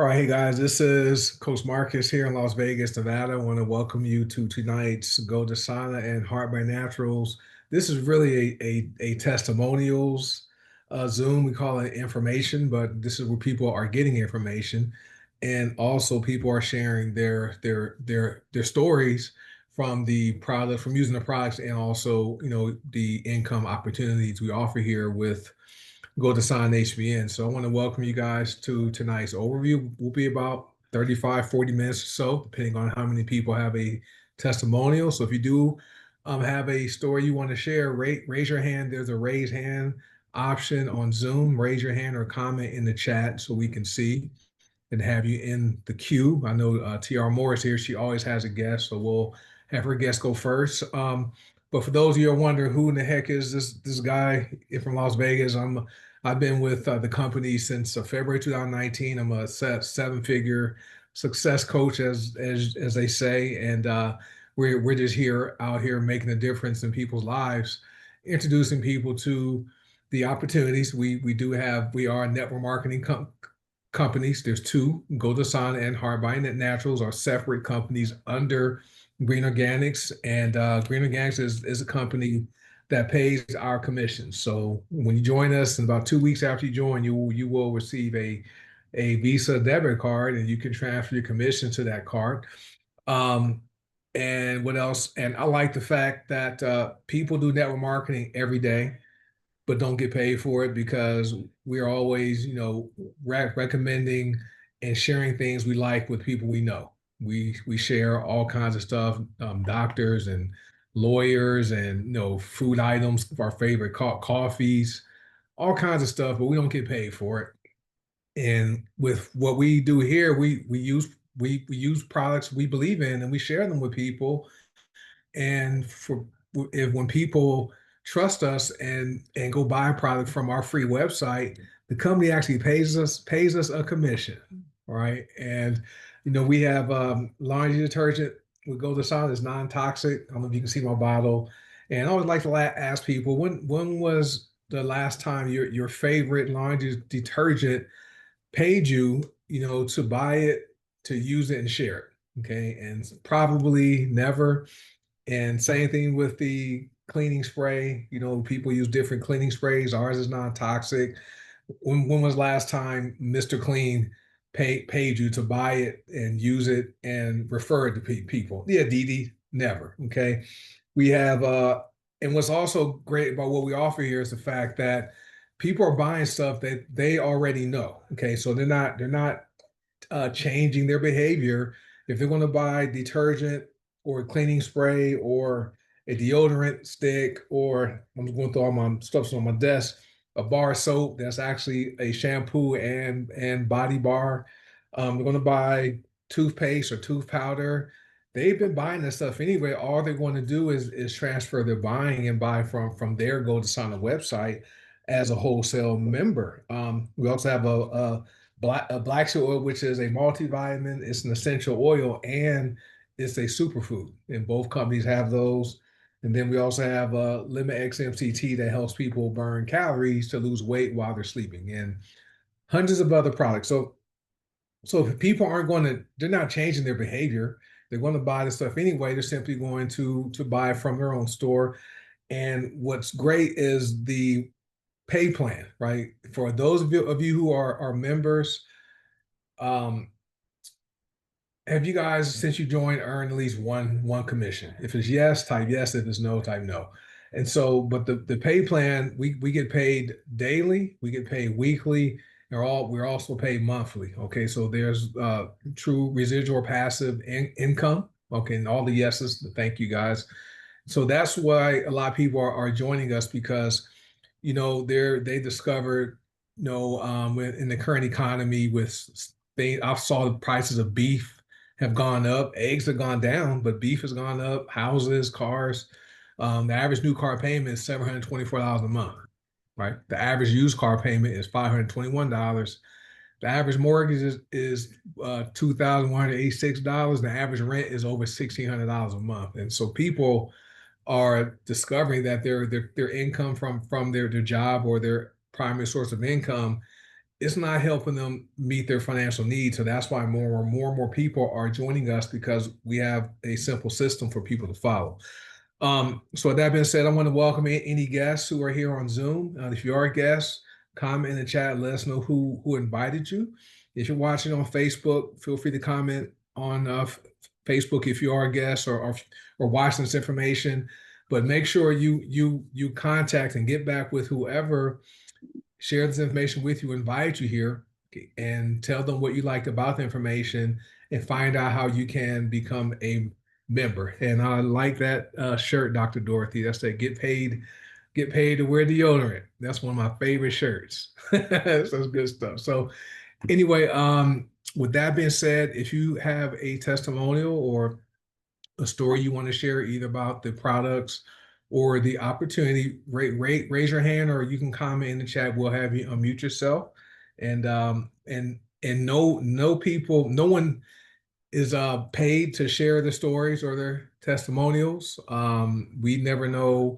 All right, hey guys, this is Coach Marcus here in Las Vegas, Nevada. I want to welcome you to tonight's goDesana and Heart by Naturals. This is really a testimonials Zoom. We call it information, but this is where people are getting information, and also people are sharing their stories from the product, from using the products, and also the income opportunities we offer here with goDesana HBN. So I want to welcome you guys to tonight's overview. Will be about 35, 40 minutes or so, depending on how many people have a testimonial. So if you do have a story you want to share, raise your hand. There's a raise hand option on Zoom. Raise your hand or comment in the chat so we can see and have you in the queue. I know TR Morris here. She always has a guest, so we'll have her guest go first. But for those of you who are wondering who in the heck is this guy from Las Vegas, I've been with the company since February 2019. I'm a seven-figure success coach, as they say, and we're just here out here making a difference in people's lives, introducing people to the opportunities we are a network marketing companies. There's two, goDesana and Hardbind Naturals are separate companies under Green Organics, and Green Organics is a company that pays our commissions. So when you join us, in about 2 weeks after you join, you will receive a Visa debit card, and you can transfer your commission to that card. Um, and what else? And I like the fact that people do network marketing every day but don't get paid for it because we're always, recommending and sharing things we like with people we know. We share all kinds of stuff, doctors and lawyers and food items, our favorite coffees, all kinds of stuff, but we don't get paid for it. And with what we do here, we use products we believe in and we share them with people. And for if when people trust us and go buy a product from our free website, the company actually pays us a commission, right? And we have laundry detergent with goDesana is non-toxic. I don't know if you can see my bottle. And I always like to ask people when was the last time your favorite laundry detergent paid you, to buy it, to use it and share it. Okay. And probably never. And same thing with the cleaning spray. People use different cleaning sprays. Ours is non-toxic. When was last time Mr. Clean paid you to buy it and use it and refer it to people? Yeah, Dee, never. Okay. We have and what's also great about what we offer here is the fact that people are buying stuff that they already know. Okay. So they're not changing their behavior. If they're going to buy detergent or a cleaning spray or a deodorant stick, or I'm going through all my stuff on my desk, a bar of soap that's actually a shampoo and body bar. They're going to buy toothpaste or tooth powder. They've been buying this stuff anyway. All they're going to do is transfer their buying and buy from their goDesana website as a wholesale member. We also have a black seed oil, which is a multivitamin. It's an essential oil and it's a superfood. And both companies have those. And then we also have Limit X MCT that helps people burn calories to lose weight while they're sleeping, and hundreds of other products. So if people they're not changing their behavior. They're going to buy the stuff anyway. They're simply going to buy from their own store. And what's great is the pay plan, right? For those of you who are members, um, have you guys, since you joined, earned at least one commission? If it's yes, type yes. If it's no, type no. And so, but the pay plan, we get paid daily, we get paid weekly, we're also paid monthly. Okay, so there's true residual passive income. Okay, and all the yeses. Thank you guys. So that's why a lot of people are joining us because they discovered in the current economy I saw the prices of beef have gone up, eggs have gone down, but beef has gone up, houses, cars. The average new car payment is $724 a month, right? The average used car payment is $521. The average mortgage is $2,186. The average rent is over $1,600 a month. And so people are discovering that their income from their job or their primary source of income it's not helping them meet their financial needs. So that's why and more people are joining us, because we have a simple system for people to follow. So with that being said, I want to welcome any guests who are here on Zoom. If you are a guest, comment in the chat. Let us know who invited you. If you're watching on Facebook, feel free to comment on Facebook if you are a guest, or watching this information. But make sure you contact and get back with whoever share this information with you, invite you here, and tell them what you liked about the information, and find out how you can become a member. And I like that shirt, Dr. Dorothy. That's that get paid to wear deodorant. That's one of my favorite shirts. That's good stuff. So anyway, with that being said, if you have a testimonial or a story you want to share, either about the products or the opportunity, raise your hand, or you can comment in the chat. We'll have you unmute yourself. And no people, no one is paid to share the stories or their testimonials. We never know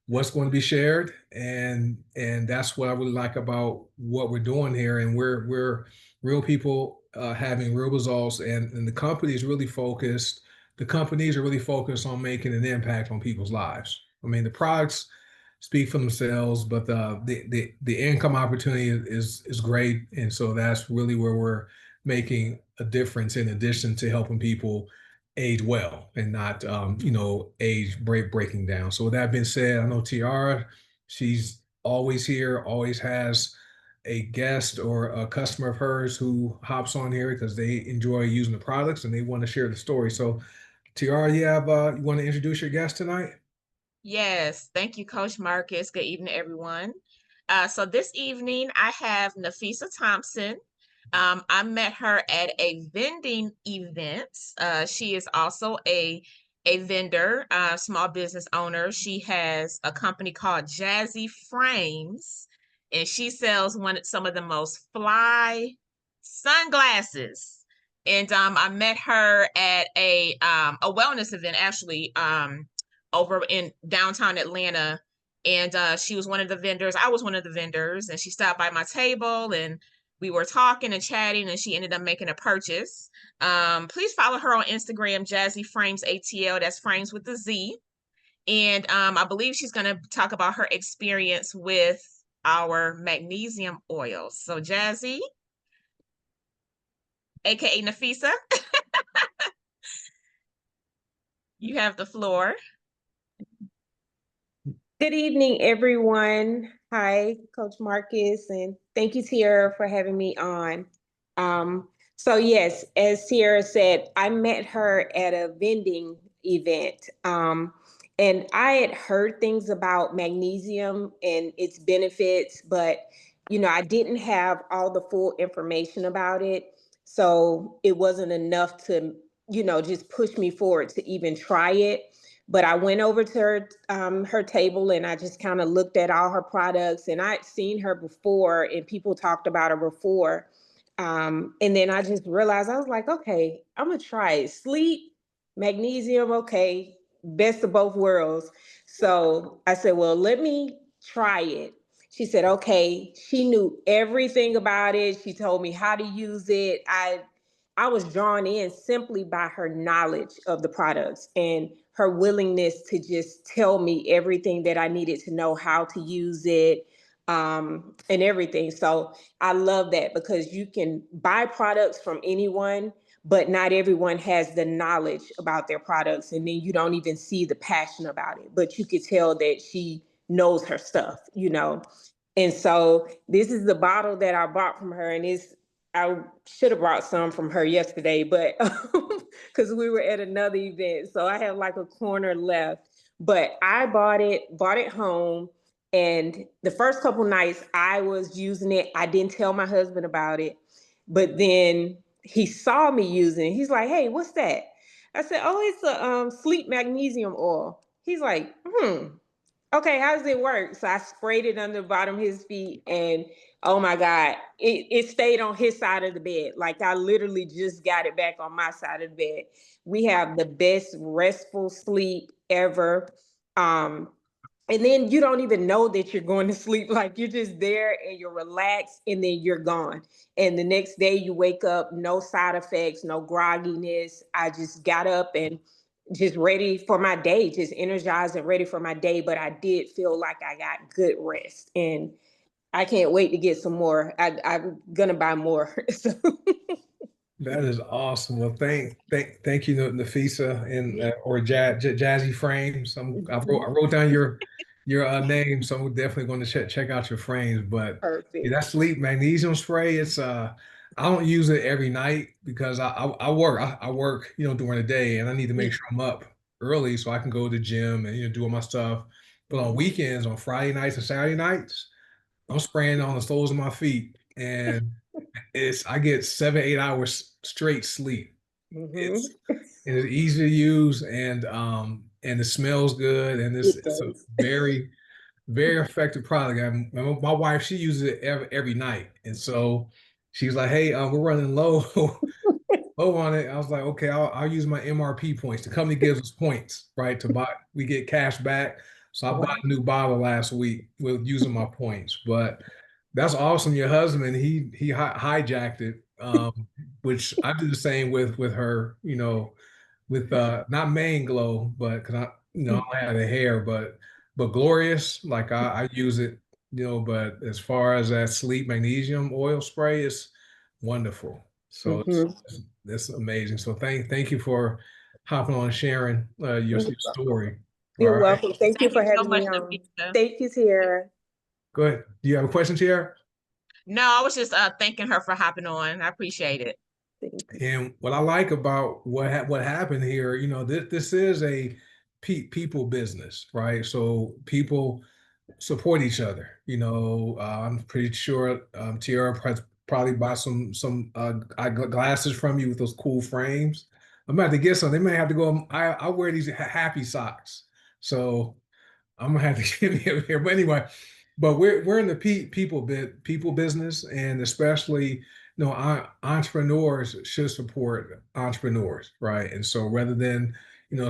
what's going to be shared, and that's what I really like about what we're doing here. And we're real people having real results, and the company is really focused. The companies are really focused on making an impact on people's lives. I mean, the products speak for themselves, but the income opportunity is great, and so that's really where we're making a difference, in addition to helping people age well and not age breaking down. So with that being said, I know Tiara, she's always here, always has a guest or a customer of hers who hops on here because they enjoy using the products and they want to share the story. So Tiara, you want to introduce your guest tonight? Yes, thank you, Coach Marcus. Good evening, everyone. So this evening I have Nafisa Thompson. I met her at a vending event. She is also a vendor, small business owner. She has a company called Jazzy Frames, and she sells some of the most fly sunglasses. And I met her at a wellness event, actually. Over in downtown Atlanta. And she was one of the vendors. I was one of the vendors, and she stopped by my table and we were talking and chatting, and she ended up making a purchase. Please follow her on Instagram, Jazzy Frames ATL. That's frames with the Z. And I believe she's going to talk about her experience with our magnesium oils. So, Jazzy, aka Nafisa, you have the floor. Good evening, everyone. Hi, Coach Marcus, and thank you, Tiara, for having me on. So yes, as Tiara said, I met her at a vending event. And I had heard things about magnesium and its benefits, but I didn't have all the full information about it. So it wasn't enough to, just push me forward to even try it. But I went over to her table and I just kind of looked at all her products, and I'd seen her before and people talked about her before. And then I just realized, I was like, okay, I'm gonna try it. Sleep, magnesium, okay, best of both worlds. So I said, well, let me try it. She said, okay. She knew everything about it. She told me how to use it. I was drawn in simply by her knowledge of the products and her willingness to just tell me everything that I needed to know how to use it, and everything. So I love that, because you can buy products from anyone, but not everyone has the knowledge about their products. And then you don't even see the passion about it, but you could tell that she knows her stuff. And so this is the bottle that I bought from her, and I should have brought some from her yesterday, but because we were at another event, so I have like a corner left. But I bought it home, and the first couple nights I was using it. I didn't tell my husband about it, but then he saw me using it. He's like, "Hey, what's that?" I said, "Oh, it's a sleep magnesium oil." He's like, "Okay, how does it work?" So I sprayed it under the bottom of his feet, and oh my God, it stayed on his side of the bed. Like, I literally just got it back on my side of the bed. We have the best restful sleep ever. Um, And then you don't even know that you're going to sleep. Like you're just there and you're relaxed and then you're gone. And the next day you wake up, no side effects, no grogginess. I just got up and just ready for my day, just energized and ready for my day. But I did feel like I got good rest. And I can't wait to get some more. I'm gonna buy more. So That is awesome. Well, thank you, Nafisa, and or Jazzy Frames. I wrote down your name, so I'm definitely going to check out your frames. But yeah, perfect. that sleep magnesium spray, it's I don't use it every night because I work I work during the day, and I need to make sure I'm up early so I can go to the gym and do all my stuff. But on weekends, on Friday nights and Saturday nights, I'm spraying on the soles of my feet, and I get 7, 8 hours straight sleep. Hmm. It's easy to use, and it smells good, and It it's a does. very effective product. My wife, she uses it every night, and so she's like, "Hey, we're running low low on it." I was like, "Okay, I'll use my MRP points. The company gives us points, right? To buy, we get cash back. So I bought Wow. a new bottle last week with using my points, but." That's awesome. Your husband, he hijacked it, which I do the same with her. With not main glow, but because I don't have the hair, but glorious. Like I use it, But as far as that sleep magnesium oil spray, it's wonderful. So Hmm. it's amazing. So thank you for hopping on and sharing your story. All You're right, welcome. Thank you Thank for you so having much, me on. Nafisa. Thank you, Tara. go ahead. Do you have a question, Tiara? No, I was just thanking her for hopping on. I appreciate it. Thank you. And what I like about what happened here, this is a people business, right? So people support each other. I'm pretty sure Tiara probably buy some glasses from you with those cool frames. I'm about to get some. They may have to go. I wear these happy socks, so I'm gonna have to get me up here. But anyway, we're in the people business, and especially entrepreneurs should support entrepreneurs, right? And so rather than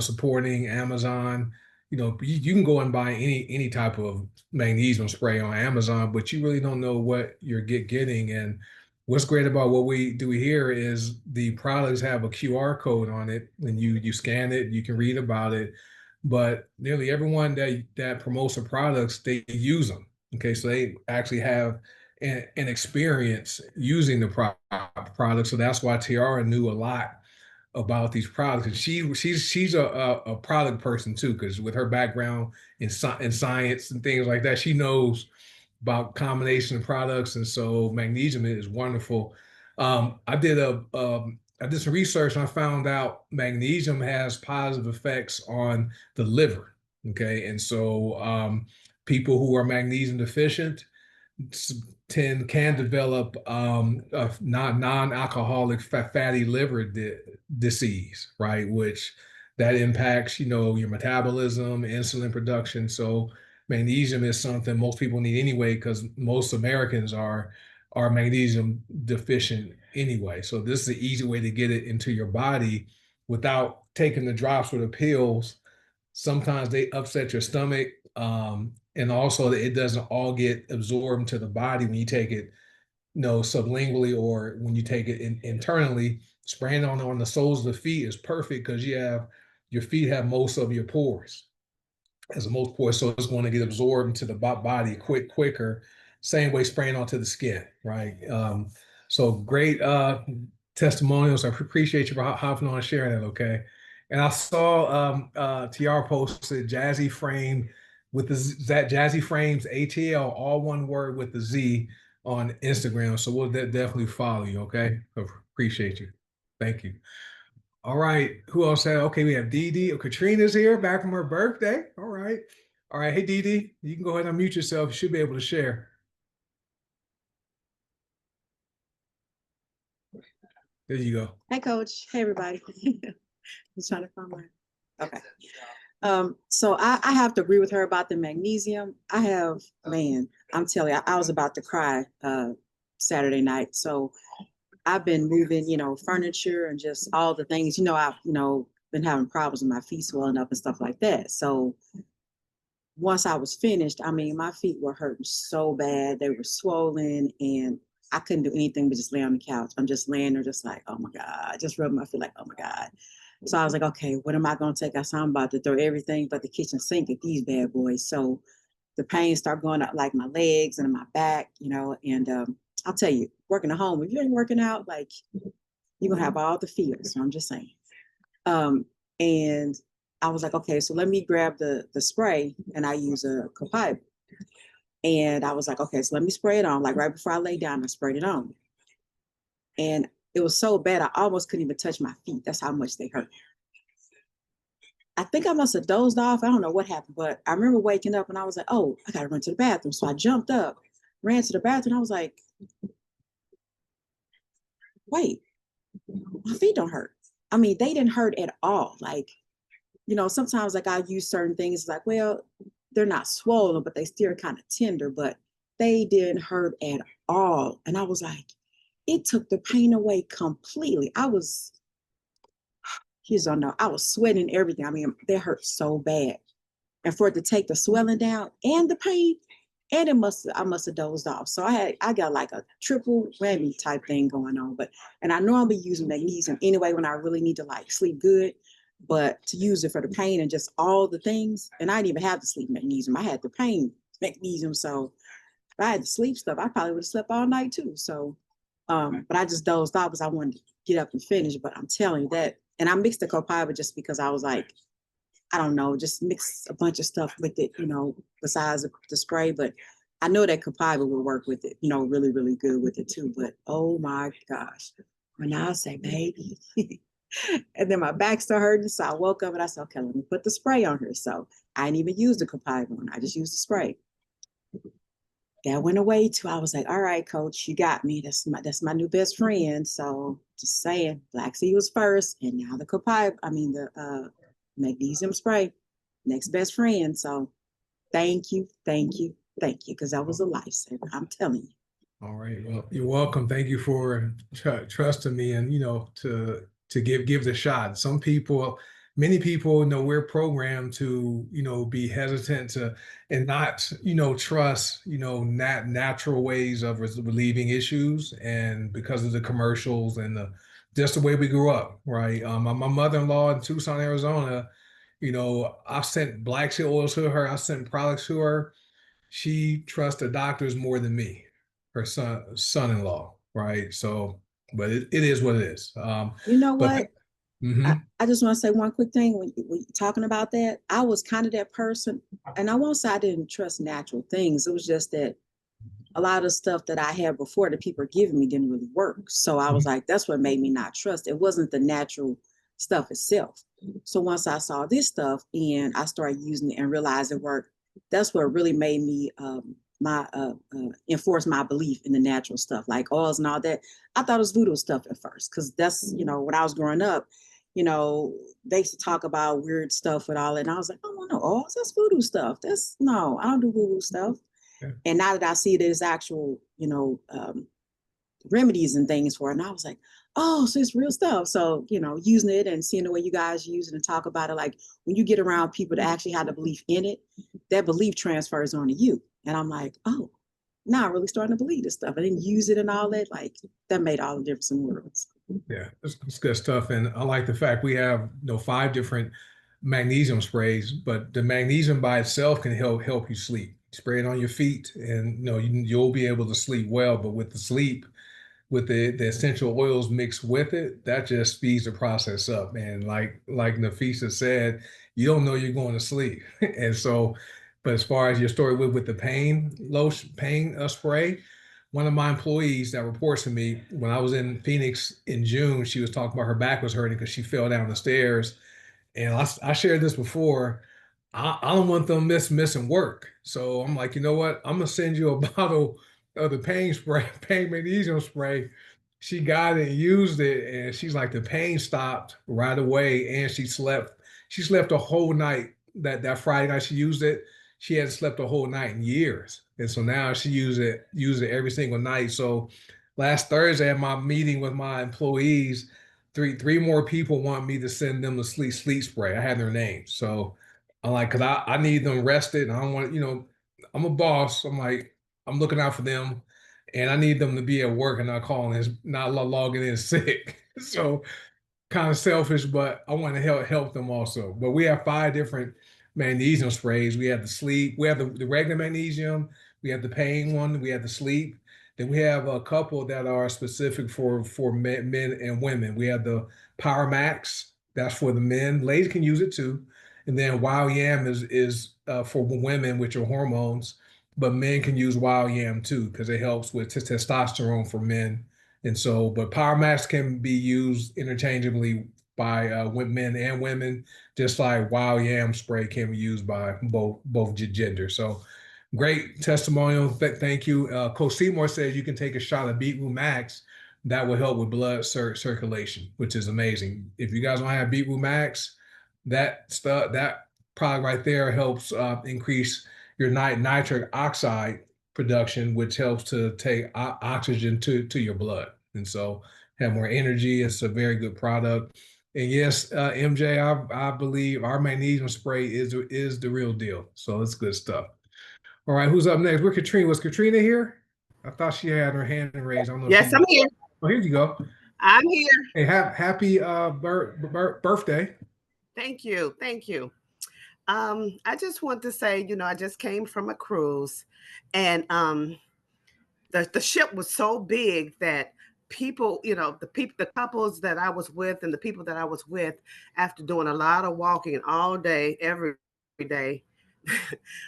supporting Amazon, you can go and buy any type of magnesium spray on Amazon, but you really don't know what you're getting. And what's great about what we do here is the products have a QR code on it, and you scan it, you can read about it, but nearly everyone that promotes the products, they use them. Okay, so they actually have an experience using the product. So that's why Tiara knew a lot about these products. And she's a product person too, because with her background in science and things like that, she knows about combination of products. And so magnesium is wonderful. I did some research and I found out magnesium has positive effects on the liver. Okay, and so people who are magnesium deficient can develop a non-alcoholic fatty liver disease, right? Which that impacts, your metabolism, insulin production. So magnesium is something most people need anyway, because most Americans are magnesium deficient anyway. So this is an easy way to get it into your body without taking the drops or the pills. Sometimes they upset your stomach, and also it doesn't all get absorbed into the body when you take it, sublingually, or when you take it internally. Spraying on the soles of the feet is perfect because your feet have most of your pores, as the most pores, so it's going to get absorbed into the body quicker. Same way spraying onto the skin, right? So great testimonials. I appreciate you for hopping on and sharing that. Okay, and I saw TR posted Jazzy Frame with that Jazzy Frames ATL, all one word with the Z, on Instagram. So we'll definitely follow you. Okay, appreciate you. Thank you. All right. Who else had? Okay, we have Dee Dee. Oh, Katrina's here back from her birthday. All right. All right. Hey, Dee Dee, you can go ahead and unmute yourself. You should be able to share. There you go. Hi, Coach. Hey, everybody. I'm trying to find my. Okay. So I have to agree with her about the magnesium. Man, I'm telling you, I was about to cry Saturday night. So I've been moving, furniture and just all the things. I've been having problems with my feet swelling up and stuff like that. So once I was finished, I mean, my feet were hurting so bad. They were swollen and I couldn't do anything but just lay on the couch. I'm just laying there just like, oh my God. I just rubbed my feet like, oh my God. So I was like, okay, what am I going to take? I said, I'm about to throw everything but the kitchen sink at these bad boys. So the pain started going up like my legs and my back, you know, and I'll tell you, working at home, if you ain't working out, like you're going to have all the feels. So I'm just saying. And I was like, okay, so let me grab the spray and I use a Copipe. And I was like, okay, so let me spray it on. Like right before I lay down, I sprayed it on. And it was so bad, I almost couldn't even touch my feet. That's how much they hurt. I think I must have dozed off. I don't know what happened, but I remember waking up and I was like, oh, I got to run to the bathroom. So I jumped up, ran to the bathroom. I was like, wait, my feet don't hurt. I mean, they didn't hurt at all. Like, you know, sometimes like I use certain things like, well, they're not swollen, but they still kind of tender, but they didn't hurt at all. And I was like, it took the pain away completely. You don't know, I was sweating everything. I mean, they hurt so bad. And for it to take the swelling down and the pain, and I must have dozed off. So I got like a triple whammy type thing going on. But and I normally use magnesium anyway when I really need to like sleep good. But to use it for the pain and just all the things, and I didn't even have the sleep magnesium. I had the pain magnesium. So if I had the sleep stuff, I probably would have slept all night too. So but I just dozed off because I wanted to get up and finish. But I'm telling you that, and I mixed the copiva just because I was like, I don't know, just mix a bunch of stuff with it, you know, besides the spray. But I know that copiva will work with it, you know, really, really good with it too. But oh my gosh, when I say baby, and then my back started hurting. So I woke up and I said, okay, let me put the spray on her. So I didn't even use the copiva one. I just used the spray. That went away too. I was like, all right, coach, you got me. That's my new best friend. So just saying, Black Sea was first, and now the copiva, I mean the magnesium spray, next best friend. So thank you, thank you, thank you, because that was a lifesaver. I'm telling you. All right. Well, you're welcome. Thank you for trusting me and, you know, to give the shot. Some people, many people, you know, we're programmed to, you know, be hesitant to and not, you know, trust, you know, natural ways of relieving issues, and because of the commercials and just the way we grew up, right? My mother-in-law in Tucson, Arizona, you know, I sent black seed oils to her. I sent products to her. She trusts the doctors more than me, her son-in-law, right? So, but it is what it is. You know But what? mhm. I just want to say one quick thing when you're talking about that. I was kind of that person, and I won't say I didn't trust natural things. It was just that a lot of stuff that I had before that people were giving me didn't really work. So I was Mhm. like, that's what made me not trust. It wasn't the natural stuff itself. So once I saw this stuff and I started using it and realized it worked, that's what really made me my enforce my belief in the natural stuff like oils and all that. I thought it was voodoo stuff at first because that's, you know, when I was growing up, you know, they used to talk about weird stuff with all that, and I was like, oh no, oils, that's voodoo stuff. That's no, I don't do voodoo stuff. Yeah. And now that I see there's actual, you know, remedies and things for it, and I was like, oh, so it's real stuff. So, you know, using it and seeing the way you guys use it and talk about it, like when you get around people that actually have the belief in it, that belief transfers onto you. And I'm like, oh, now I'm really starting to believe this stuff. I didn't use it and all that. Like that made all the difference in the world. Yeah, it's good stuff. And I like the fact we have, you know, 5 different magnesium sprays, but the magnesium by itself can help you sleep. Spray it on your feet, and you know you'll be able to sleep well. But with the sleep, with the essential oils mixed with it, that just speeds the process up. And like Nafisa said, you don't know you're going to sleep. And so, but as far as your story with the pain lotion, pain spray, one of my employees that reports to me, when I was in Phoenix in June, she was talking about her back was hurting because she fell down the stairs. And I shared this before. I don't want them missing work. So I'm like, you know what? I'm gonna send you a bottle of the pain spray, pain magnesium spray. She got it and used it, and she's like, the pain stopped right away, and she slept. She slept a whole night. That Friday night she used it. She hadn't slept a whole night in years, and so now she use it every single night. So last Thursday at my meeting with my employees, three more people want me to send them the sleep spray. I had their names, so I'm like, cause I need them rested. And I don't want, I'm a boss. I'm like, I'm looking out for them, and I need them to be at work and not not logging in sick. So kind of selfish, but I want to help them also. But we have 5 different magnesium sprays. We have the sleep, we have the regular magnesium, we have the pain one, we have the sleep. Then we have a couple that are specific for men and women. We have the Power Max, that's for the men. Ladies can use it too. And then Wild Yam is for women, which are hormones, but men can use Wild Yam too because it helps with testosterone for men. And so, but Power Max can be used interchangeably by men and women, just like Wild Yam spray can be used by both genders. So, great testimonial. Thank you. Coach Seymour says you can take a shot of Beetroot Max. That will help with blood circulation, which is amazing. If you guys don't have Beetroot Max, that product right there helps increase your nitric oxide production, which helps to take oxygen to your blood. And so have more energy. It's a very good product. And yes, MJ, I believe our magnesium spray is the real deal. So it's good stuff. All right, who's up next? Where Katrina? Was Katrina here? I thought she had her hand raised. I don't know if Yes, I'm here. Oh, here you go. I'm here. Hey, happy birthday. Thank you. Thank you. I just want to say, I just came from a cruise, and the ship was so big that people, the couples that I was with and the people that I was with, after doing a lot of walking all day, every day,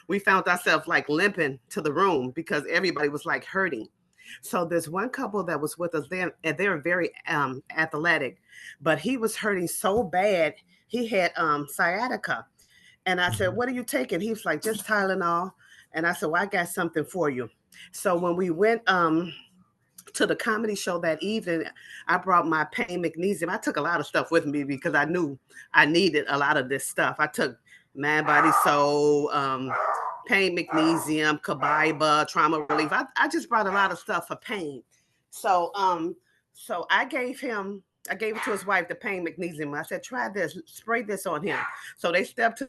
we found ourselves like limping to the room because everybody was like hurting. So there's one couple that was with us then, and they're very athletic, but he was hurting so bad. He had sciatica. And I said, "What are you taking?" He was like, "Just Tylenol." And I said, "Well, I got something for you." So when we went to the comedy show that evening, I brought my pain magnesium. I took a lot of stuff with me because I knew I needed a lot of this stuff. I took Man Body Soul, pain magnesium, Kabiba, trauma relief. I just brought a lot of stuff for pain. So so I gave it to his wife, the pain magnesium. I said, "Try this, spray this on him." So they stepped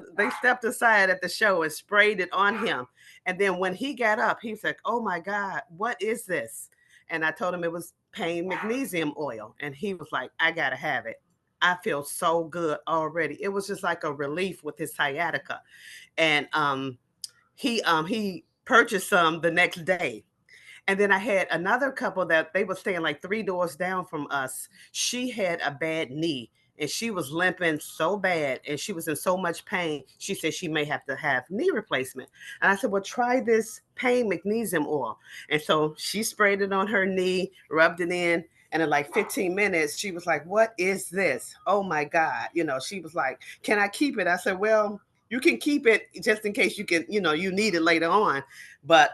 aside at the show and sprayed it on him. And then when he got up, he said, "Oh my God, what is this?" And I told him it was pain magnesium oil. And he was like, "I gotta have it. I feel so good already." It was just like a relief with his sciatica. And he purchased some the next day. And then I had another couple that they were staying like 3 doors down from us. She had a bad knee and she was limping so bad and she was in so much pain. She said she may have to have knee replacement. And I said, "Well, try this pain magnesium oil." And so she sprayed it on her knee, rubbed it in. And in like 15 minutes, she was like, "What is this? Oh my God." She was like, "Can I keep it?" I said, "Well, you can keep it just in case you need it later on. But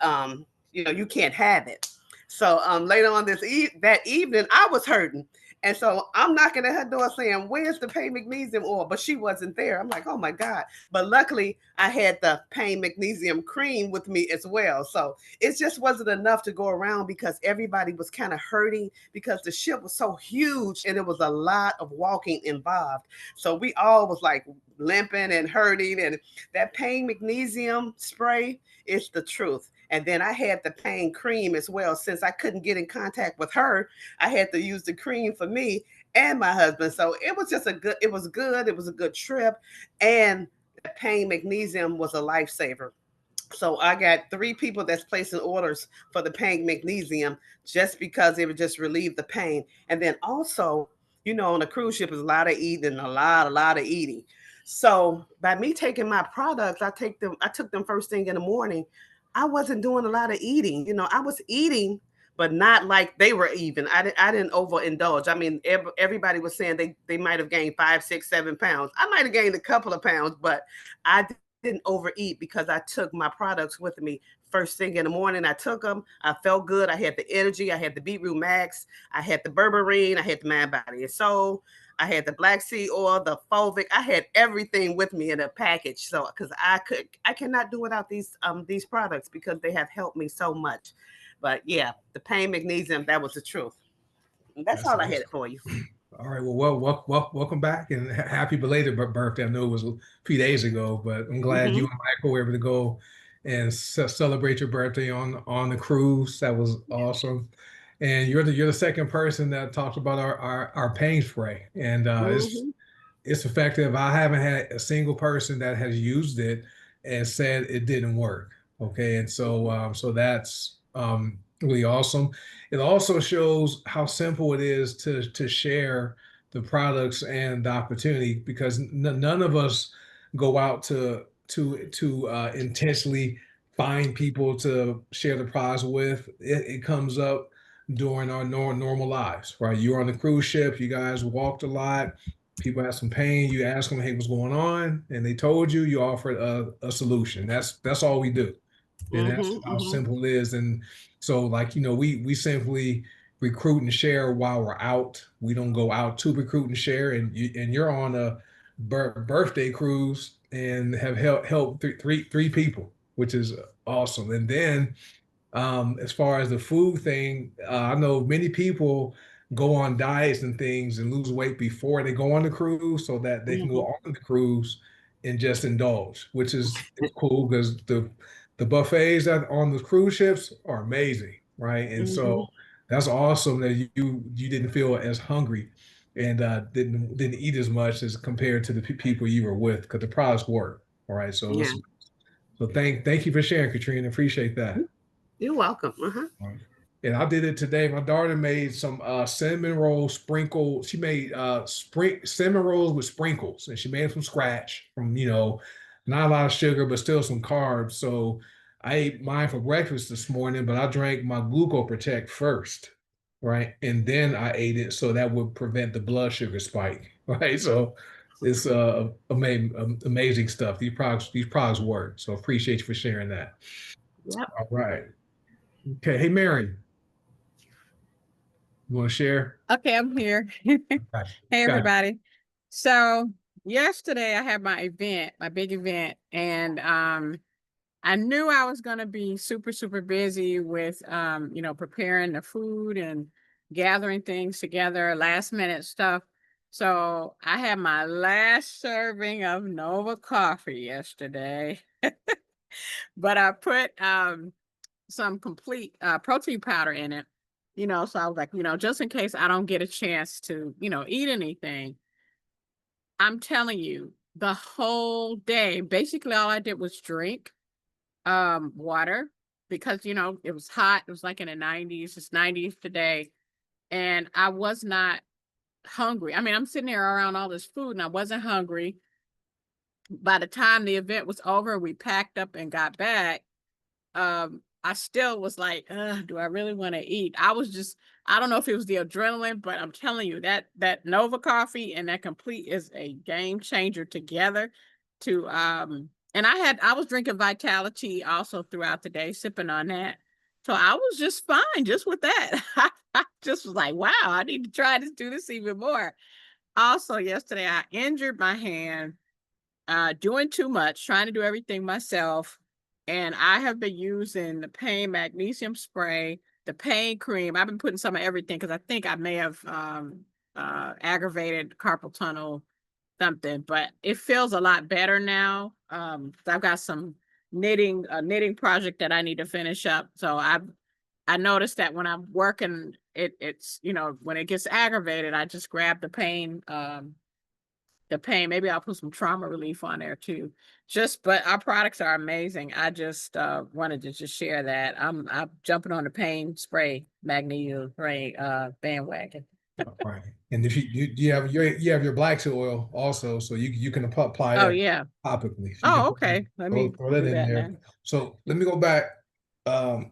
you can't have it." So later on that evening, I was hurting. And so I'm knocking at her door saying, "Where's the pain magnesium oil?" But she wasn't there. I'm like, "Oh my God." But luckily I had the pain magnesium cream with me as well. So it just wasn't enough to go around because everybody was kind of hurting because the ship was so huge and there was a lot of walking involved. So we all was like limping and hurting. And that pain magnesium spray is the truth. And then I had the pain cream as well. Since I couldn't get in contact with her, I had to use the cream for me and my husband. So it was just it was good. It was a good trip. And the pain magnesium was a lifesaver. So I got 3 people that's placing orders for the pain magnesium just because it would just relieve the pain. And then also, on a cruise ship is a lot of eating, a lot of eating. So by me taking my products, I took them first thing in the morning. I wasn't doing a lot of eating. I was eating, but not like they were even. I didn't overindulge. I mean, everybody was saying they might have gained 5, 6, 7 pounds. I might have gained a couple of pounds, but I didn't overeat because I took my products with me first thing in the morning. I took them. I felt good. I had the energy. I had the Beetroot Max. I had the berberine. I had the Man Body and Soul. I had the black seed oil, the fulvic. I had everything with me in a package. So because I cannot do without these products because they have helped me so much. But yeah, the pain magnesium, that was the truth. And that's That's all I awesome. had for you. All right. Well, welcome back and happy belated birthday. I know it was a few days ago, but I'm glad you Hmm. and Michael were able to go and celebrate your birthday on the cruise. That was awesome. And you're the second person that talked about our pain spray, and Hmm. it's effective. I haven't had a single person that has used it and said it didn't work. Okay, and so that's really awesome. It also shows how simple it is to share the products and the opportunity because none of us go out to intentionally find people to share the prize with. It comes up during our normal lives, right? You're on the cruise ship. You guys walked a lot, people have some pain, you ask them, hey, what's going on? And they told you, you offered a solution. That's all we do. And that's Hmm. how Hmm. simple it is. And so like, we simply recruit and share while we're out. We don't go out to recruit and share. And you're on a birthday cruise and have helped three people, which is awesome. And then as far as the food thing, I know many people go on diets and things and lose weight before they go on the cruise so that they can go Hmm. on the cruise and just indulge, which is cool because the buffets that on the cruise ships are amazing, right? And so Hmm. that's awesome that you didn't feel as hungry and didn't eat as much as compared to the people you were with because the products work. All right, so Yeah. so thank you for sharing, Katrina. Appreciate that. You're welcome. Uh-huh. Right. And I did it today. My daughter made some cinnamon roll sprinkle. She made cinnamon rolls with sprinkles, and she made them from scratch. From not a lot of sugar, but still some carbs. So I ate mine for breakfast this morning, but I drank my Gluco Protect first, right, and then I ate it, so that would prevent the blood sugar spike, right. So it's amazing stuff. These products work. So appreciate you for sharing that. Yep. All right. Okay. Hey, Mary. You want to share? Okay, I'm here. Got Hey, Got it. everybody. So yesterday I had my event, my big event, and I knew I was going to be super, super busy with preparing the food and gathering things together, last minute stuff. So I had my last serving of Nova coffee yesterday, but I put some complete protein powder in it, so I was like, just in case I don't get a chance to, eat anything. I'm telling you, the whole day, basically all I did was drink water because, it was hot. It was like in the 90s, it's 90s today. And I was not hungry. I mean, I'm sitting there around all this food and I wasn't hungry. By the time the event was over, we packed up and got back. I still was like, do I really want to eat? I don't know if it was the adrenaline, but I'm telling you that Nova coffee and that complete is a game changer together to and I was drinking Vitality also throughout the day, sipping on that. So I was just fine just with that. I just was like, wow, I need to try to do this even more. Also, yesterday I injured my hand doing too much, trying to do everything myself. And I have been using the pain magnesium spray, the pain cream. I've been putting some of everything because I think I may have aggravated carpal tunnel something, but it feels a lot better now. I've got some knitting project that I need to finish up. So I noticed that when I'm working, it's when it gets aggravated, I just grab the pain. Maybe I'll put some trauma relief on there too. But our products are amazing. I just wanted to just share that. I'm jumping on the pain spray magnesium spray bandwagon. All right. And if you have your black seed oil also, so you can apply Oh that yeah. topically. So you can Oh, okay. Let me throw that do in that there. now. So let me go back. Um,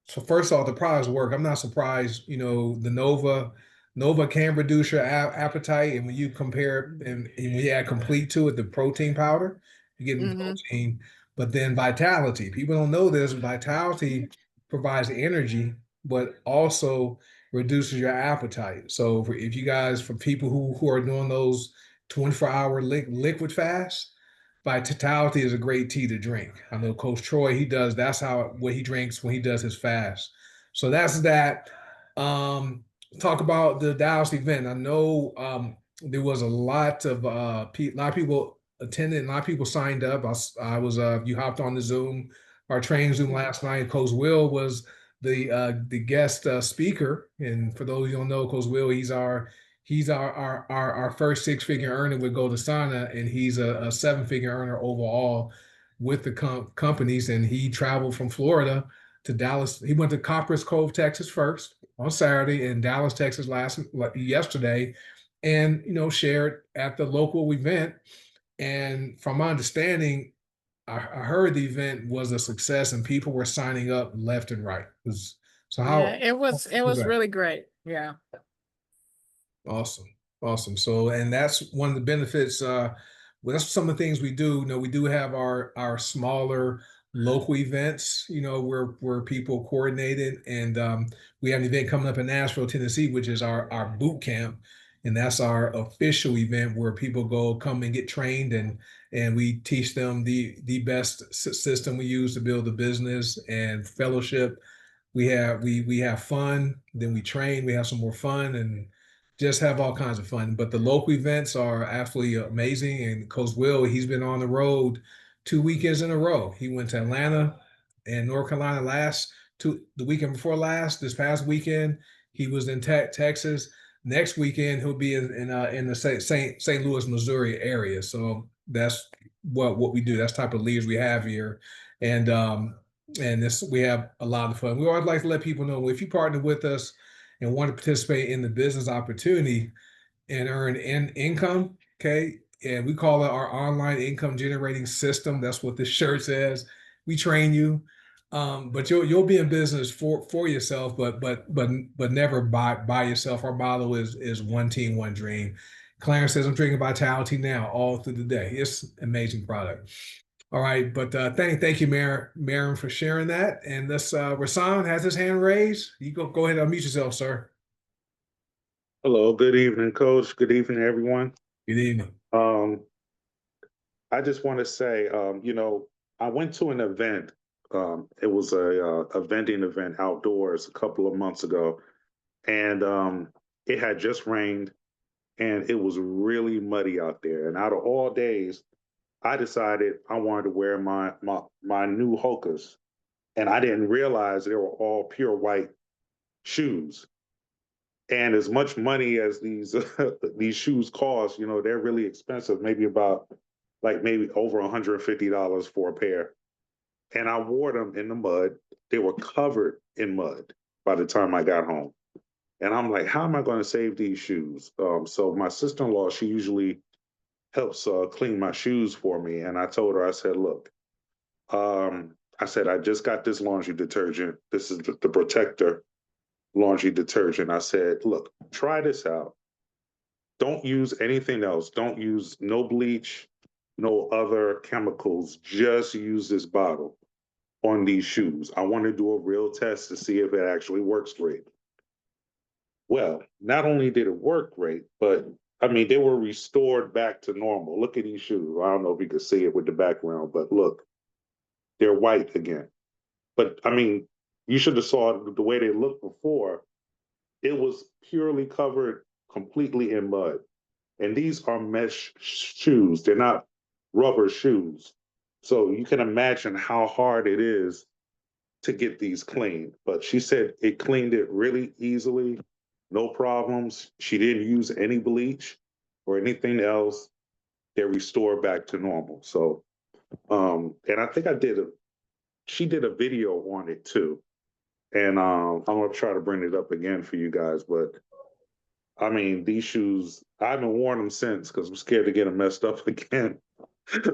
So first off, the products work. I'm not surprised. The Nova can reduce your appetite, and when you compare and when you add complete to it, the protein powder, you're getting Mm-hmm. protein. But then Vitality, people don't know this. Vitality provides energy, but also reduces your appetite. So if you guys, for people who are doing those 24-hour liquid fast, Vitality is a great tea to drink. I know Coach Troy, that's what he drinks when he does his fast. So that's that. talk about the Dallas event. I know there was a lot of lot of people attended, a lot of people signed up. I was you hopped on the Zoom, our training Zoom last night. Coach Will was the guest speaker, and for those you don't know, Coach Will, he's our first six-figure earner with goDesana, and he's a seven-figure earner overall with the companies, and he traveled from Florida to Dallas. He went to Copperas Cove, Texas first on Saturday, and Dallas, Texas yesterday, and shared at the local event. And from my understanding, I heard the event was a success, and people were signing up left and right. So Yeah, how it was really great. Yeah. Awesome. Awesome. So, and that's one of the benefits. Well, that's some of the things we do. We do have our smaller local events, where people coordinated, and we have an event coming up in Nashville, Tennessee, which is our boot camp, and that's our official event where people come and get trained, and we teach them the best system we use to build a business and fellowship. We have fun, then we train, we have some more fun, and just have all kinds of fun. But the local events are absolutely amazing. And Coach Will, he's been on the road 2 weekends in a row. He went to Atlanta and North Carolina the weekend before last. This past weekend, he was in Texas. Next weekend, he'll be in the St. Louis, Missouri area. So that's what we do. That's the type of leaders we have here, and this we have a lot of fun. We always like to let people know if you partner with us and want to participate in the business opportunity and earn income, okay? And we call it our online income generating system. That's what this shirt says. We train you, but you'll be in business for yourself, but never by yourself. Our motto is one team, one dream. Clarence says, "I'm drinking Vitality now, all through the day." It's an amazing product. All right, but thank you, Maren, for sharing that. And this Rasan has his hand raised. You go ahead and unmute yourself, sir. Hello, good evening, Coach. Good evening, everyone. Good evening. I just want to say, I went to an event. It was a vending event outdoors a couple of months ago, and it had just rained, and it was really muddy out there. And out of all days, I decided I wanted to wear my new Hokas, and I didn't realize they were all pure white shoes. And as much money as these these shoes cost, they're really expensive. Maybe over $150 for a pair. And I wore them in the mud. They were covered in mud by the time I got home. And I'm like, how am I going to save these shoes? So my sister-in-law, she usually helps clean my shoes for me. And I told her, I said, look, I just got this laundry detergent. This is the Protector laundry detergent. I said, look, try this out. Don't use anything else. Don't use no bleach, no other chemicals. Just use this bottle on these shoes. I want to do a real test to see if it actually works great. Well, not only did it work great, but I mean, they were restored back to normal. Look at these shoes. I don't know if you can see it with the background, but look, they're white again. But I mean, you should have saw the way they looked before. It was purely covered completely in mud. And these are mesh shoes. They're not rubber shoes. So you can imagine how hard it is to get these clean. But she said it cleaned it really easily, no problems. She didn't use any bleach or anything else. They're restored back to normal. So, and I think she did a video on it too. And I'm gonna try to bring it up again for you guys. But I mean, these shoes, I haven't worn them since because I'm scared to get them messed up again.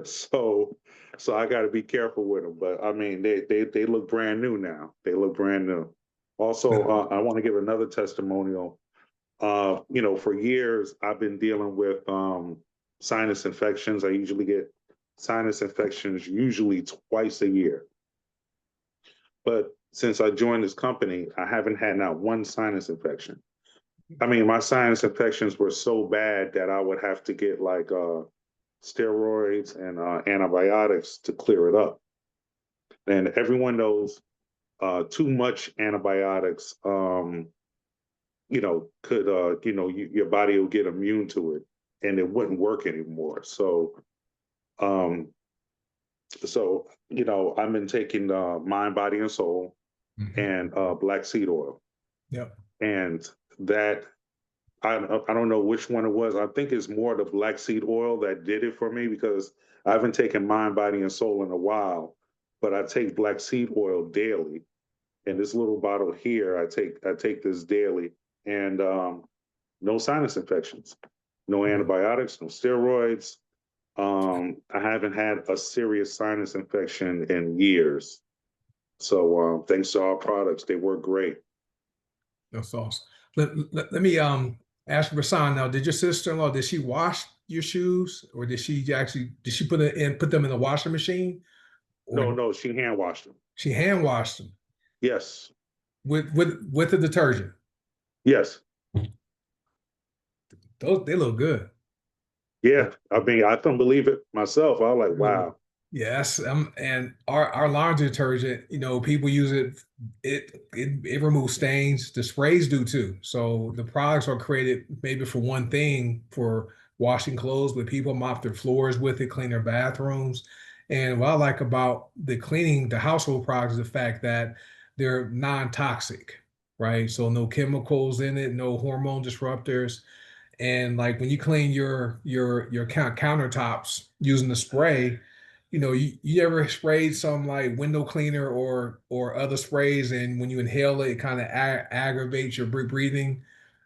so, so I got to be careful with them. But I mean, they look brand new now. They look brand new. Also, I want to give another testimonial. For years I've been dealing with sinus infections. I usually get sinus infections usually twice a year. But since I joined this company, I haven't had not one sinus infection. I mean, my sinus infections were so bad that I would have to get like steroids and antibiotics to clear it up. And everyone knows too much antibiotics could your body will get immune to it, and it wouldn't work anymore. Um, I've been taking Mind, Body, and Soul and black seed oil, Yep. and that I don't know which one it was. I think it's more the black seed oil that did it for me, because I haven't taken Mind, Body, and Soul in a while, but I take black seed oil daily. And this little bottle here, I take this daily, and no sinus infections, no antibiotics, no steroids. I haven't had a serious sinus infection in years. So thanks to our products, they work great. That's awesome. Let me ask Rasan now. Did your sister-in-law, did she wash your shoes, or did she put them in the washing machine, or No, she hand washed them. she hand washed them Yes, with the detergent? yes, They look good. yeah. I mean, I couldn't believe it myself. I was like, wow. Yes, and our laundry detergent, people use it. It removes stains. The sprays do too. So the products are created maybe for one thing, for washing clothes, but people mop their floors with it, clean their bathrooms. And what I like about the household products, is the fact that they're non-toxic, right? So no chemicals in it, no hormone disruptors. And like when you clean your countertops using the spray, you ever sprayed some like window cleaner or other sprays, and when you inhale it, it kind of aggravates your breathing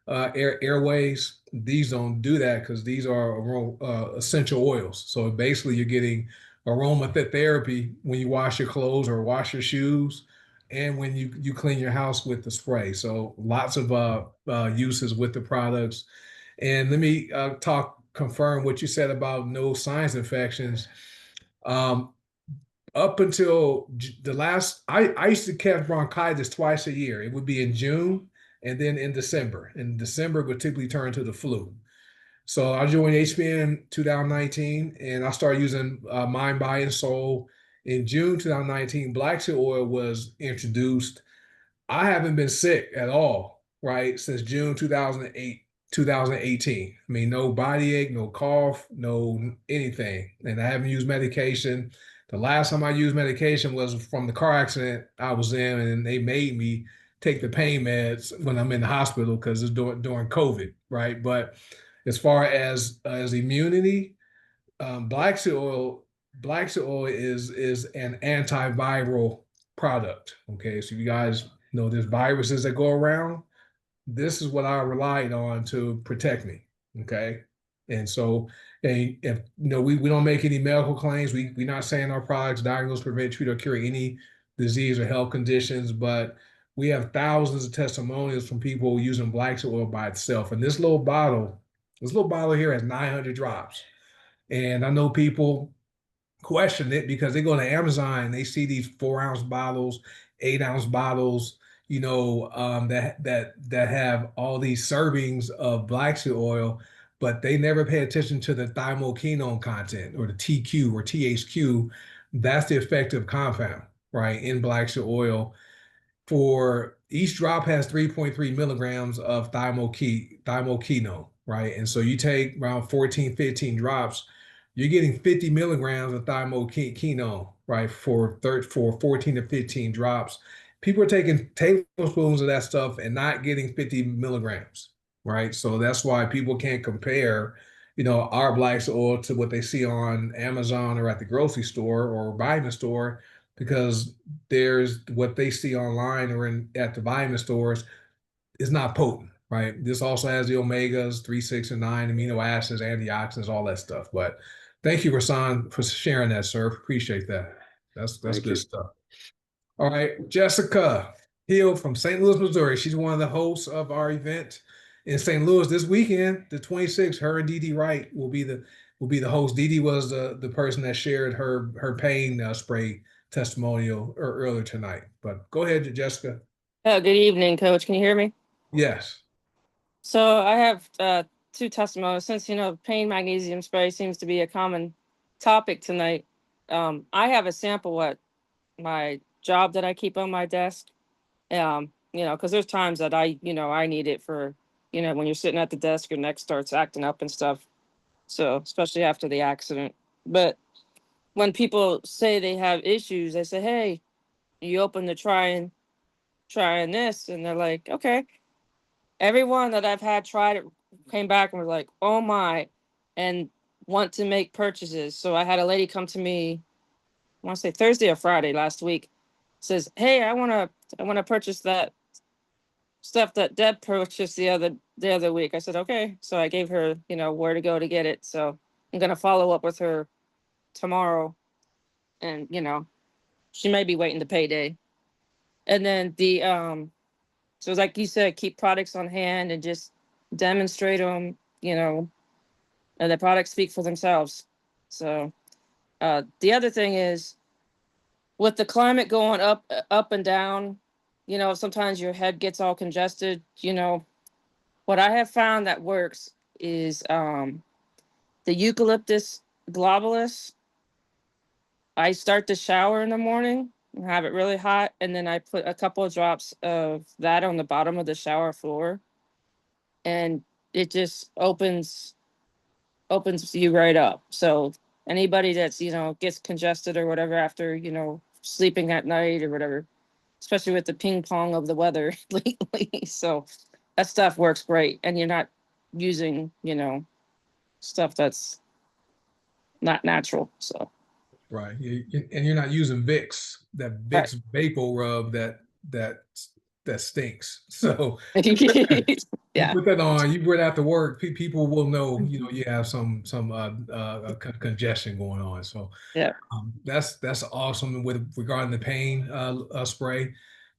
airways. These don't do that, because these are essential oils. So basically, you're getting aromatherapy when you wash your clothes or wash your shoes, and when you clean your house with the spray. So lots of uses with the products. And let me confirm what you said about no sinus infections. Um, Up until I used to catch bronchitis twice a year. It would be in June and then in December. And December would typically turn to the flu. So I joined HBN 2019, and I started using Mind, Body, and Soul. In June 2019, black seed oil was introduced. I haven't been sick at all, right, since June 2008, 2018. I mean, no body ache, no cough, no anything. And I haven't used medication. The last time I used medication was from the car accident I was in, and they made me take the pain meds when I'm in the hospital, because it's during COVID, right? But as far as immunity, black seed oil, is an antiviral product. Okay, so you guys know there's viruses that go around. This is what I relied on to protect me. Okay, and so, and if we don't make any medical claims. We're not saying our products diagnose, prevent, treat, or cure any disease or health conditions, but we have thousands of testimonials from people using black seed oil by itself. And this little bottle here has 900 drops. And I know people question it because they go to Amazon and they see these 4-ounce bottles, 8-ounce bottles, that have all these servings of black seed oil, but they never pay attention to the thymoquinone content, or the TQ or THQ. That's the effective compound, right, in black seed oil. For each drop has 3.3 milligrams of thymoquinone, right? And so you take around 14, 15 drops, you're getting 50 milligrams of thymoquinone, right? For 14 to 15 drops. People are taking tablespoons of that stuff and not getting 50 milligrams, right? So that's why people can't compare, our black oil to what they see on Amazon or at the grocery store or vitamin store, because there's what they see online or at the vitamin stores is not potent, right? This also has the omegas, 3, 6, and 9 amino acids, antioxidants, all that stuff. But thank you, Rasan, for sharing that, sir. Appreciate that. That's Thank good you. stuff. All right, Jessica Hill from St. Louis, Missouri. She's one of the hosts of our event in St. Louis this weekend, the 26th. Her and Dee Dee Wright will be the host. Dee Dee was the person that shared her pain spray testimonial earlier tonight. But go ahead, Jessica. Good evening, Coach. Can you hear me? Yes. So I have two testimonials. Since pain magnesium spray seems to be a common topic tonight, I have a sample at my job that I keep on my desk. because there's times that I need it for, when you're sitting at the desk, your neck starts acting up and stuff. So, especially after the accident. But when people say they have issues, I say, hey, you open to trying this, and they're like, okay. Everyone that I've had tried it came back and was like, oh my, and want to make purchases. So I had a lady come to me, I want to say Thursday or Friday last week, says, hey, I want to purchase that stuff that Deb purchased the other week. I said, okay. So I gave her, where to go to get it. So I'm gonna follow up with her tomorrow, and she may be waiting the payday. And then so like you said, keep products on hand and just demonstrate them, and the products speak for themselves. So the other thing is, with the climate going up and down, sometimes your head gets all congested. What I have found that works is the eucalyptus globulus. I start the shower in the morning and have it really hot, and then I put a couple of drops of that on the bottom of the shower floor, and it just opens you right up. So anybody that's gets congested or whatever after sleeping at night or whatever, especially with the ping pong of the weather lately, so that stuff works great, and you're not using stuff that's not natural. So Right. And you're not using Vicks, that right. Vicks Vapor Rub that that stinks. So you Yeah. put that on, you wear that to work, people will know, you have some congestion going on. So Yeah. that's awesome with regarding the pain spray,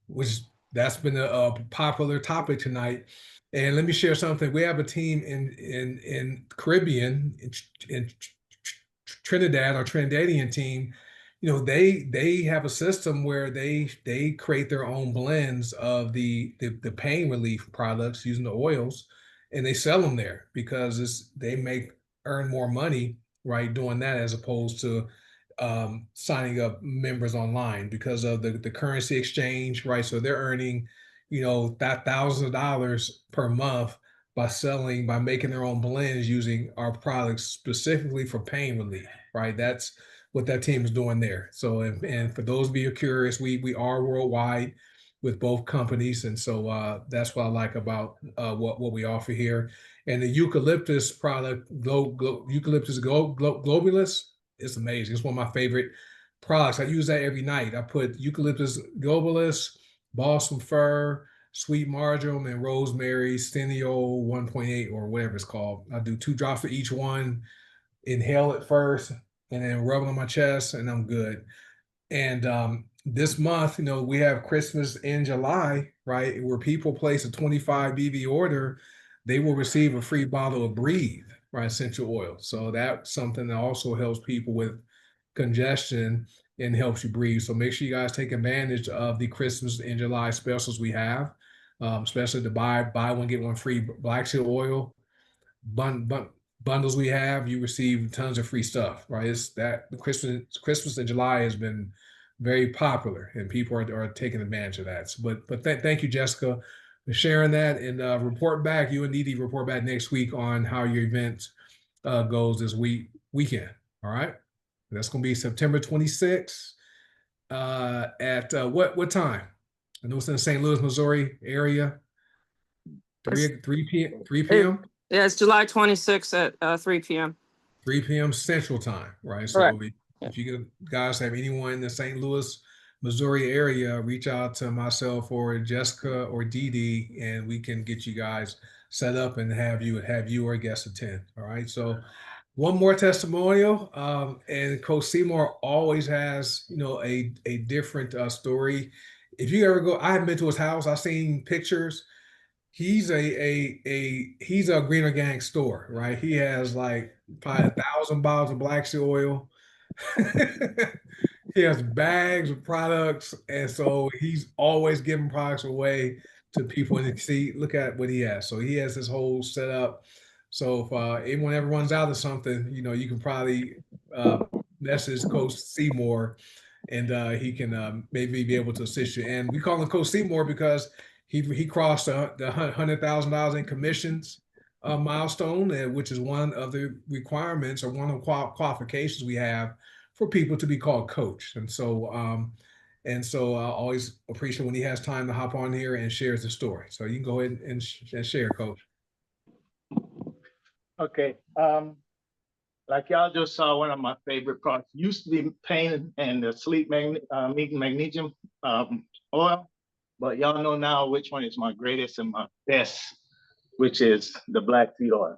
which that's been a popular topic tonight. And let me share something. We have a team in Caribbean in Trinidad, or Trinidadian team. They have a system where they create their own blends of the pain relief products using the oils, and they sell them there because they make earn more money, right, doing that, as opposed to signing up members online because of the currency exchange, right? So they're earning, that thousands of dollars per month by making their own blends using our products specifically for pain relief, right? That's what that team is doing there. So, and for those of you who are curious, we are worldwide with both companies, and so that's what I like about what we offer here. And the eucalyptus product, eucalyptus globulus, it's amazing. It's one of my favorite products. I use that every night. I put eucalyptus globulus, balsam fir, sweet marjoram, and rosemary stenio 1.8 or whatever it's called. I do 2 drops of each one, inhale it first, and then rub it on my chest, and I'm good. And this month, we have Christmas in July, right? Where people place a 25 BV order, they will receive a free bottle of Breathe, right? Essential oil. So that's something that also helps people with congestion and helps you breathe. So make sure you guys take advantage of the Christmas in July specials we have, especially the buy one get one free black seal oil bundles we have. You receive tons of free stuff, right? It's that the Christmas in July has been very popular, and people are taking advantage of that. So, but thank you, Jessica, for sharing that, and report back. You and Dee Dee report back next week on how your event goes this weekend. All right, that's going to be September 26th at what time? I know it's in the St. Louis, Missouri area. 3 p.m. Yeah, it's July 26th at 3 p.m. 3 p.m. Central Time, right? Correct. So if you guys have anyone in the St. Louis, Missouri area, reach out to myself or Jessica or Dee Dee, and we can get you guys set up and have you or a guest attend. All right. So one more testimonial, and Coach Seymour always has a different story. If you ever go, I haven't been to his house. I've seen pictures. He's a Greener Gang store, right? He has like probably 1,000 bottles of black sea oil. He has bags of products, and so he's always giving products away to people. And see, look at what he has. So he has this whole setup. So if anyone ever runs out of something, you can probably message Coach Seymour, and he can maybe be able to assist you. And we call him Coach Seymour because He crossed the $100,000 in commissions milestone, which is one of the requirements or one of the qualifications we have for people to be called coach. And so I always appreciate when he has time to hop on here and shares the story. So you can go ahead and share, Coach. Okay. Like y'all just saw, one of my favorite products used to be pain and the sleep magnesium oil, but y'all know now which one is my greatest and my best, which is the black seed oil.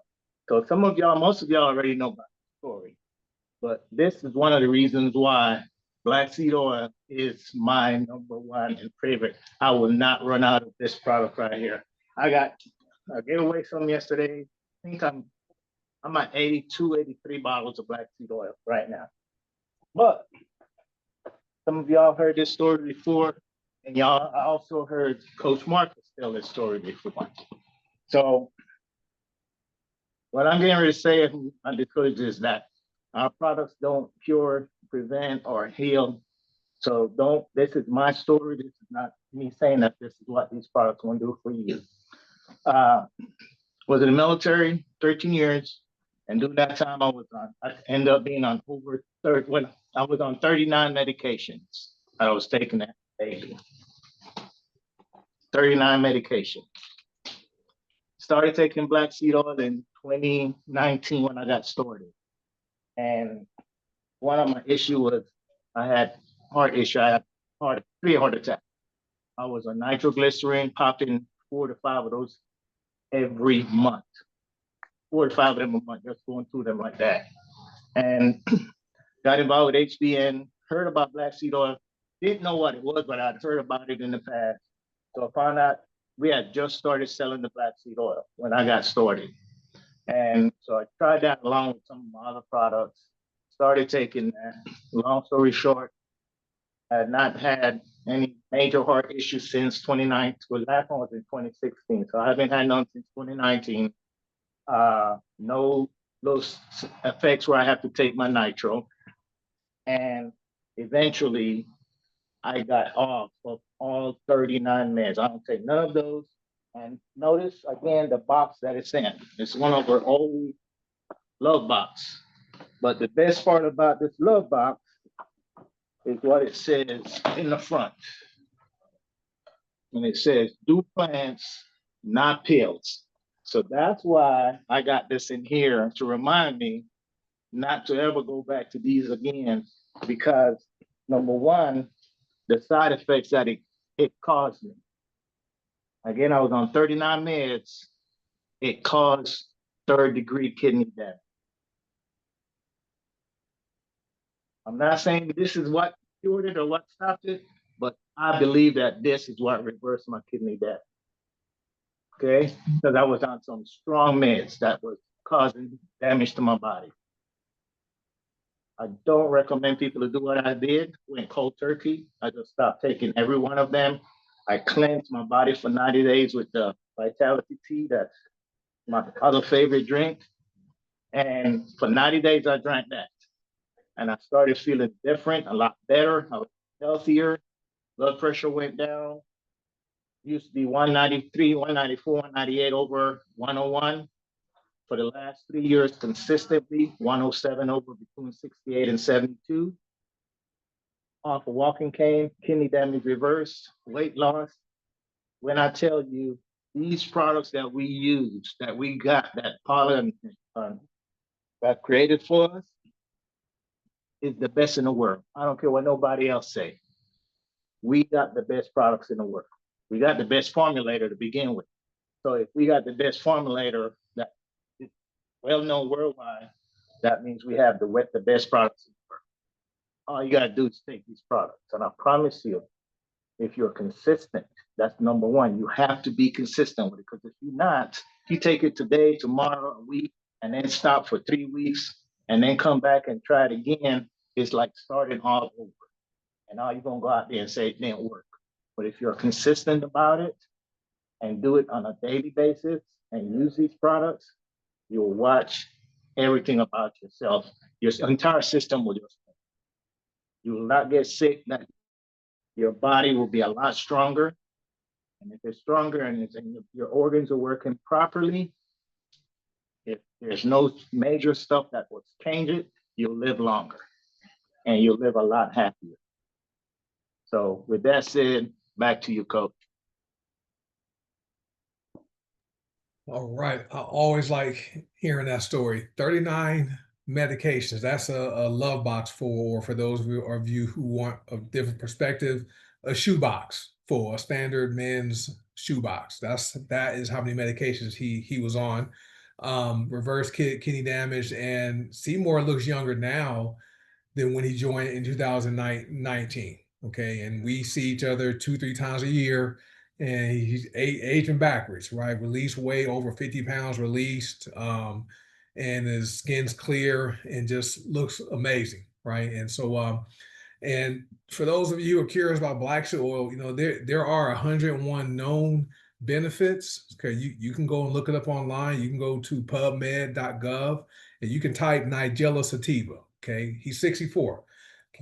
So most of y'all already know about the story, but this is one of the reasons why black seed oil is my number one and favorite. I will not run out of this product right here. I gave away some yesterday. I think I'm at 82, 83 bottles of black seed oil right now. But some of y'all heard this story before, and y'all also heard Coach Marcus tell this story before. So what I'm getting ready to say on disclosure is that our products don't cure, prevent, or heal. So this is my story. This is not me saying that this is what these products will do for you. Was in the military, 13 years. And during that time, I ended up being on I was on 39 medications. I was taking that daily. 39 medications. Started taking black seed oil in 2019 when I got started. And one of my issues was I had heart issue. I had 3 heart attacks. I was on nitroglycerin, popping 4 to 5 of those every month. 4 to 5 of them a month, just going through them like that. And got involved with HBN, heard about black seed oil, didn't know what it was, but I'd heard about it in the past. So I found out we had just started selling the black seed oil when I got started. And so I tried that along with some of my other products, started taking that. Long story short, I had not had any major heart issues since 2019. Well, last one was in 2016. So I haven't had none since 2019. No those effects where I have to take my nitro. And eventually I got off of all 39 meds. I don't take none of those. And notice again the box that it's in. It's one of our old love box. But the best part about this love box is what it says in the front. And it says, do plants, not pills. So that's why I got this in here to remind me not to ever go back to these again, because number one, the side effects that it caused me. Again, I was on 39 meds. It caused 3rd-degree kidney damage. I'm not saying this is what cured it or what stopped it, but I believe that this is what reversed my kidney death. Okay, because I was on some strong meds that was causing damage to my body. I don't recommend people to do what I did, went cold turkey. I just stopped taking every one of them. I cleansed my body for 90 days with the Vitality Tea. That's my other favorite drink. And for 90 days, I drank that. And I started feeling different, a lot better. I was healthier. Blood pressure went down. Used to be 193, 194, 198 over 101. For the last 3 years, consistently 107 over between 68 and 72. Off a walking cane, kidney damage reversed, weight loss. When I tell you these products that we use, that we got, that Paula that created for us, is the best in the world. I don't care what nobody else say. We got the best products in the world. We got the best formulator to begin with. So if we got the best formulator that is well known worldwide, that means we have the best products in the world. All you gotta do is take these products. And I promise you, if you're consistent, that's number one. You have to be consistent with it, because if you're not, if you take it today, tomorrow, a week, and then stop for 3 weeks, and then come back and try it again, it's like starting all over. And now you're gonna go out there and say it didn't work. But if you're consistent about it and do it on a daily basis and use these products, you'll watch everything about yourself. Your entire system will just, you will not get sick. Your body will be a lot stronger. And if it's stronger and your organs are working properly, if there's no major stuff that will change it, you'll live longer and you'll live a lot happier. So with that said, back to you, Coach. All right. I always like hearing that story. 39 medications. That's a love box for those of you who want a different perspective, a shoebox for a standard men's shoebox. That is how many medications he was on. Reverse kidney damage, and Seymour looks younger now than when he joined in 2019. Okay. And we see each other 2, 3 times a year, and he's aging backwards, right? Released weight over 50 pounds released. And his skin's clear and just looks amazing. Right. And so, and for those of you who are curious about black seed oil, there are 101 known benefits. Okay, you can go and look it up online. You can go to pubmed.gov and you can type Nigella sativa. Okay, he's 64.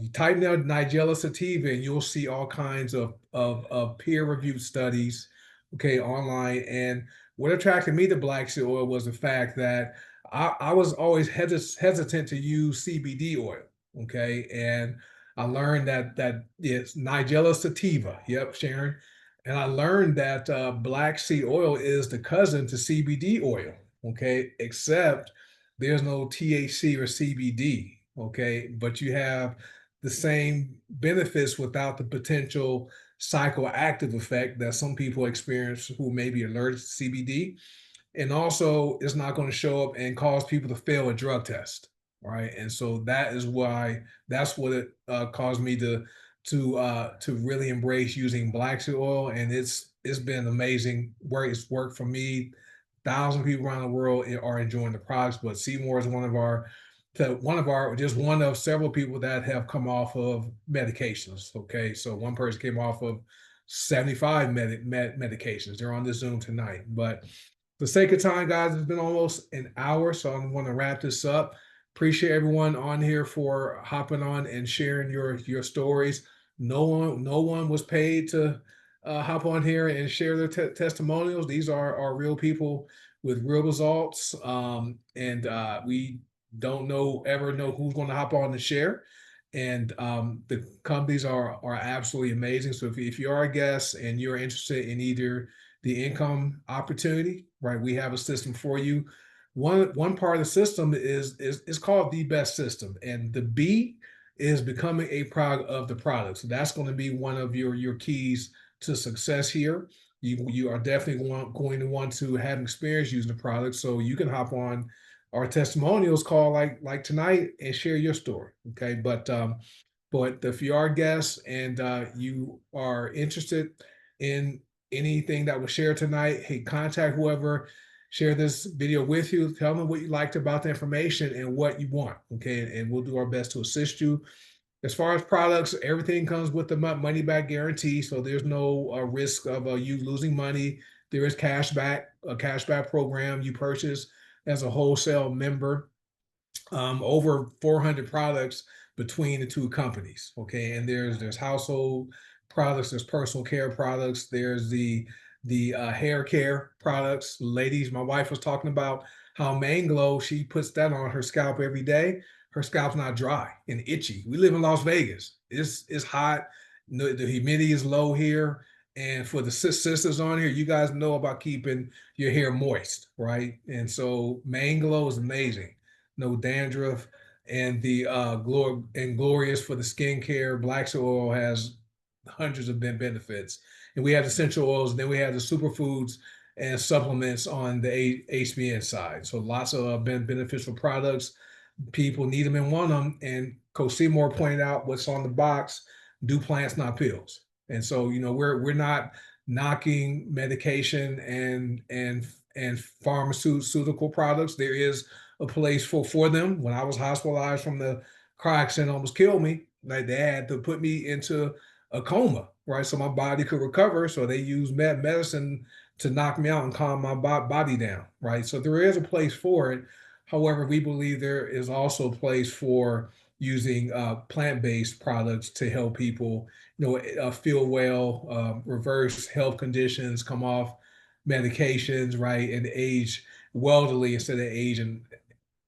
You type in Nigella sativa and you'll see all kinds of peer-reviewed studies, okay, online. And what attracted me to black seed oil was the fact that I was always hesitant to use CBD oil, okay, and I learned that it's Nigella sativa. Yep, Sharon. And I learned that black seed oil is the cousin to CBD oil. Okay, except there's no THC or CBD. Okay, but you have the same benefits without the potential psychoactive effect that some people experience who may be allergic to CBD. And also, it's not going to show up and cause people to fail a drug test, right? And so that's what it caused me to really embrace using black seed oil, and it's been amazing. It's worked for me. Thousands of people around the world are enjoying the products, but Seymour is just one of several people that have come off of medications. Okay, so one person came off of 75 medications. They're on the Zoom tonight, but for the sake of time, guys, it's been almost an hour, so I'm going to wrap this up. Appreciate everyone on here for hopping on and sharing your stories. No one was paid to hop on here and share their testimonials. These are real people with real results, and we don't ever know who's going to hop on to share. And the companies are absolutely amazing. So if you are a guest and you're interested in either the income opportunity, right, we have a system for you. One part of the system is called the best system, and the B is becoming a product of the product. So that's going to be one of your keys to success here. You are definitely going to want to have experience using the product, so you can hop on our testimonials call like tonight and share your story. Okay, but if you are a guest and you are interested in anything that was shared tonight, hey, contact whoever shared this video with you. Tell them what you liked about the information and what you want. Okay, and we'll do our best to assist you. As far as products, everything comes with the money back guarantee, so there's no risk of you losing money. There is a cashback program you purchase as a wholesale member. Over 400 products between the two companies. Okay, and there's household products, there's personal care products, there's the hair care products. Ladies, my wife was talking about how Manglow, she puts that on her scalp every day. Her scalp's not dry and itchy. We live in Las Vegas. It's hot. The humidity is low here. And for the sisters on here, you guys know about keeping your hair moist, right? And so Manglow is amazing. No dandruff, and the glorious for the skincare. Black seed oil has hundreds of benefits, and we have the essential oils, and then we have the superfoods and supplements on the HBN side. So lots of beneficial products. People need them and want them. And Coach Seymour pointed out what's on the box: do plants, not pills. And so we're not knocking medication and pharmaceutical products. There is a place for them. When I was hospitalized from the car accident, almost killed me. Like they had to put me into a coma, right, so my body could recover. So they use medicine to knock me out and calm my body down, right. So there is a place for it. However, we believe there is also a place for using plant-based products to help people, feel well, reverse health conditions, come off medications, right, and age wealthily instead of aging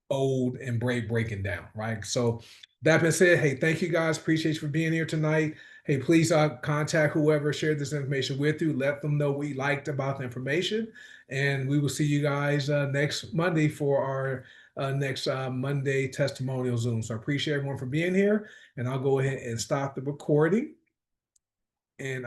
old and breaking down, right? So that being said, hey, thank you guys. Appreciate you for being here tonight. Hey, please contact whoever shared this information with you. Let them know what you liked about the information. And we will see you guys next Monday for our next Monday testimonial Zoom. So I appreciate everyone for being here. And I'll go ahead and stop the recording. And